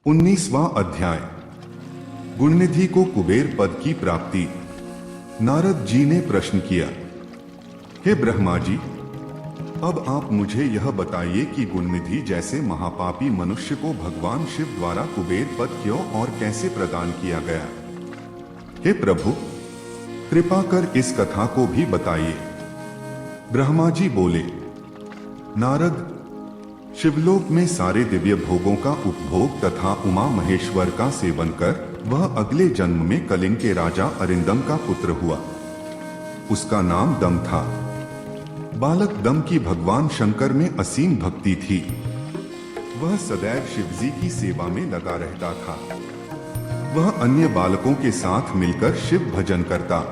19वां अध्याय। गुणनिधि को कुबेर पद की प्राप्ति। नारद जी ने प्रश्न किया, हे ब्रह्मा जी, अब आप मुझे यह बताइए कि गुणनिधि जैसे महापापी मनुष्य को भगवान शिव द्वारा कुबेर पद क्यों और कैसे प्रदान किया गया। हे प्रभु, कृपा कर इस कथा को भी बताइए। ब्रह्मा जी बोले, नारद, शिवलोक में सारे दिव्य भोगों का उपभोग तथा उमा महेश्वर का सेवन कर वह अगले जन्म में कलिंग के राजा अरिंदम का पुत्र हुआ। उसका नाम दम था। बालक दम की भगवान शंकर में असीम भक्ति थी। वह सदैव शिवजी की सेवा में लगा रहता था। वह अन्य बालकों के साथ मिलकर शिव भजन करता।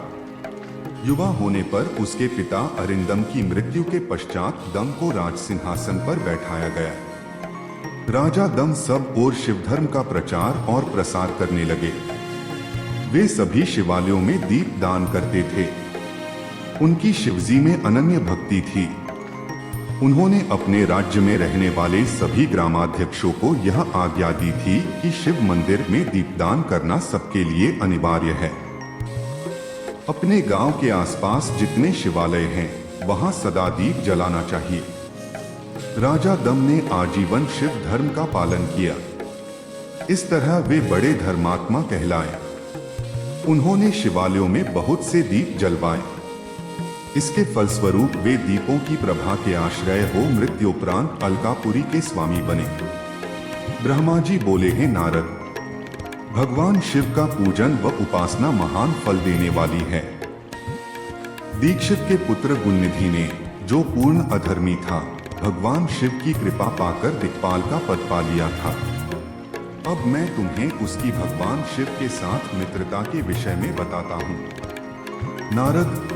युवा होने पर उसके पिता अरिंदम की मृत्यु के पश्चात दम को राज सिंहासन पर बैठाया गया। राजा दम सब ओर शिव धर्म का प्रचार और प्रसार करने लगे। वे सभी शिवालयों में दीप दान करते थे। उनकी शिवजी में अनन्य भक्ति थी। उन्होंने अपने राज्य में रहने वाले सभी ग्रामाध्यक्षों को यह आज्ञा दी थी कि शिव मंदिर में दीपदान करना सबके लिए अनिवार्य है। अपने गांव के आसपास जितने शिवालय हैं, वहां सदा दीप जलाना चाहिए। राजा दम ने आजीवन शिव धर्म का पालन किया। इस तरह वे बड़े धर्मात्मा कहलाए। उन्होंने शिवालयों में बहुत से दीप जलवाए। इसके फलस्वरूप वे दीपों की प्रभा के आश्रय हो मृत्युपरांत अलकापुरी के स्वामी बने। ब्रह्मा जी बोले, हैं नारद, भगवान शिव का पूजन व उपासना महान फल देने वाली है। दीक्षित के पुत्र गुणनिधि ने, जो पूर्ण अधर्मी था, भगवान शिव की कृपा पाकर दिक्पाल का पद पा लिया था। अब मैं तुम्हें उसकी भगवान शिव के साथ मित्रता के विषय में बताता हूँ। नारद,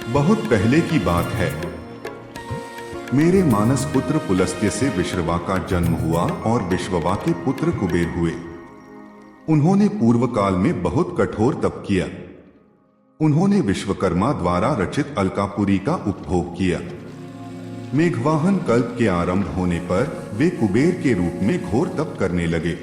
बहुत पहले की बात है। मेरे मानस पुत्र पुलस्त्य से विश्रवा का जन्म हुआ और विश्ववा के पुत्र कुबेर हुए। उन्होंने पूर्व काल में बहुत कठोर तप किया। उन्होंने विश्वकर्मा द्वारा रचित अलकापुरी का उपभोग किया। मेघवाहन कल्प के आरंभ होने पर वे कुबेर के रूप में घोर तप करने लगे।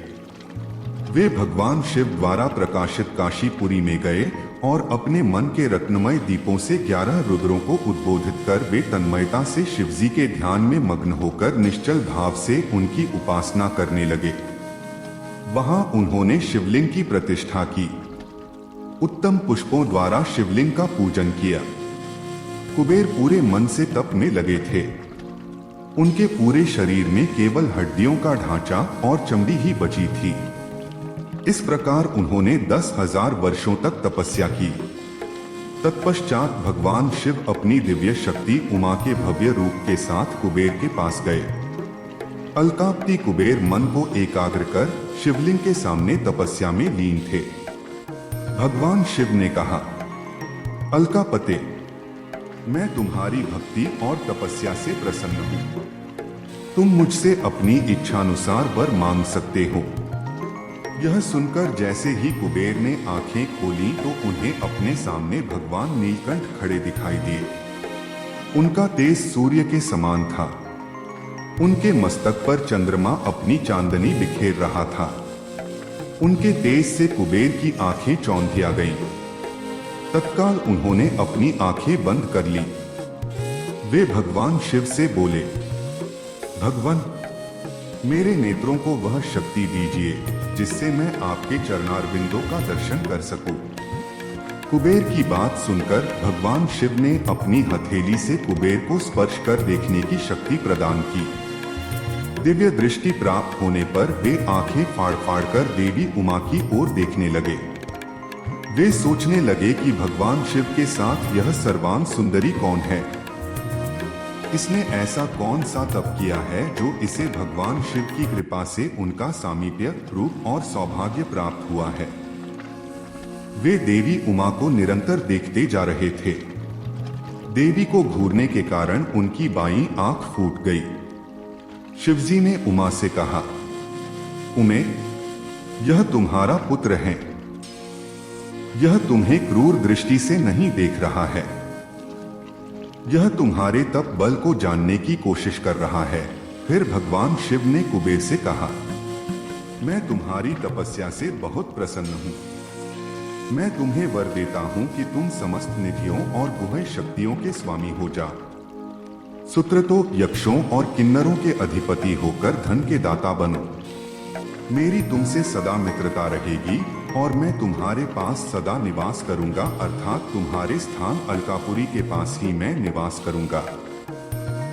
वे भगवान शिव द्वारा प्रकाशित काशीपुरी में गए और अपने मन के रत्नमय दीपों से 11 रुद्रों को उद्बोधित कर वे तन्मयता से शिवजी के ध्यान में मग्न होकर निश्चल भाव से उनकी उपासना करने लगे। वहां उन्होंने शिवलिंग की प्रतिष्ठा की। उत्तम पुष्पों द्वारा शिवलिंग का पूजन किया। कुबेर पूरे मन से तप में लगे थे। उनके पूरे शरीर में केवल हड्डियों का ढांचा और चमड़ी ही बची थी। इस प्रकार उन्होंने 10,000 वर्षों तक तपस्या की। तत्पश्चात भगवान शिव अपनी दिव्य शक्ति उमा के भव्य रूप के साथ कुबेर के पास गए। अलकाप्ति कुबेर मन को एकाग्र कर शिवलिंग के सामने तपस्या में लीन थे। भगवान शिव ने कहा, अलकापते, मैं तुम्हारी भक्ति और तपस्या से प्रसन्न हूं। तुम मुझसे अपनी इच्छानुसार वर मांग सकते हो। यह सुनकर जैसे ही कुबेर ने आंखें खोली तो उन्हें अपने सामने भगवान नीलकंठ खड़े दिखाई दिए। उनका तेज सूर्य के समान था। उनके मस्तक पर चंद्रमा अपनी चांदनी बिखेर रहा था। उनके तेज से कुबेर की आंखें चौंधिया गईं। तत्काल उन्होंने अपनी आंखें बंद कर ली। वे भगवान शिव से बोले, भगवान, मेरे नेत्रों को वह शक्ति दीजिए जिससे मैं आपके चरणारविंदों का दर्शन कर सकूं। कुबेर की बात सुनकर भगवान शिव ने अपनी हथेली से कुबेर को स्पर्श कर देखने की शक्ति प्रदान की। दिव्य दृष्टि प्राप्त होने पर वे आंखें फाड़ फाड़ कर देवी उमा की ओर देखने लगे। वे सोचने लगे कि भगवान शिव के साथ यह सर्वांग सुंदरी कौन है। इसने ऐसा कौन सा तप किया है जो इसे भगवान शिव की कृपा से उनका सामीप्य, रूप और सौभाग्य प्राप्त हुआ है। वे देवी उमा को निरंतर देखते जा रहे थे। देवी को घूरने के कारण उनकी बाईं आंख फूट गई। शिवजी ने उमा से कहा, उमे, यह तुम्हारा पुत्र है। यह तुम्हें क्रूर दृष्टि से नहीं देख रहा है। यह तुम्हारे तप बल को जानने की कोशिश कर रहा है। फिर भगवान शिव ने कुबेर से कहा, मैं तुम्हारी तपस्या से बहुत प्रसन्न हूँ। मैं तुम्हें वर देता हूँ कि तुम समस्त निधियों और गुह्य शक्तियों के स्वामी हो जा। सुत्रतों, यक्षों और किन्नरों के अधिपति होकर धन के दाता बनो। मेरी तुमसे सदा मित्रता रहेगी और मैं तुम्हारे पास सदा निवास करूंगा, अर्थात तुम्हारे स्थान अलकापुरी के पास ही मैं निवास करूंगा।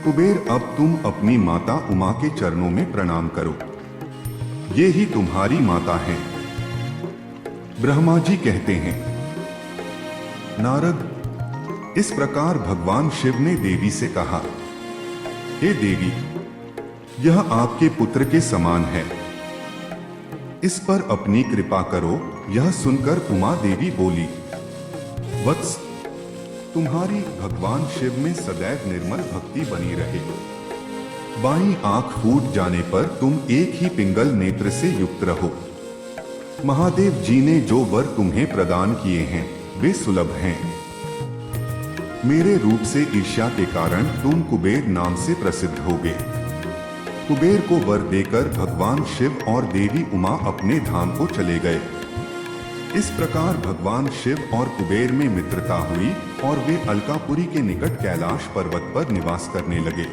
कुबेर, अब तुम अपनी माता उमा के चरणों में प्रणाम करो। ये ही तुम्हारी माता है। ब्रह्मा जी कहते हैं, नारद, इस प्रकार भगवान शिव ने देवी से कहा, हे देवी, यह आपके पुत्र के समान है, इस पर अपनी कृपा करो। यह सुनकर उमा देवी बोली, वत्स, तुम्हारी भगवान शिव में सदैव निर्मल भक्ति बनी रहे। बाईं आंख फूट जाने पर तुम एक ही पिंगल नेत्र से युक्त रहो। महादेव जी ने जो वर तुम्हें प्रदान किए हैं वे सुलभ हैं। मेरे रूप से ईर्ष्या के कारण तुम कुबेर नाम से प्रसिद्ध होगे। कुबेर को वर देकर भगवान शिव और देवी उमा अपने धाम को चले गए। इस प्रकार भगवान शिव और कुबेर में मित्रता हुई और वे अलकापुरी के निकट कैलाश पर्वत पर निवास करने लगे।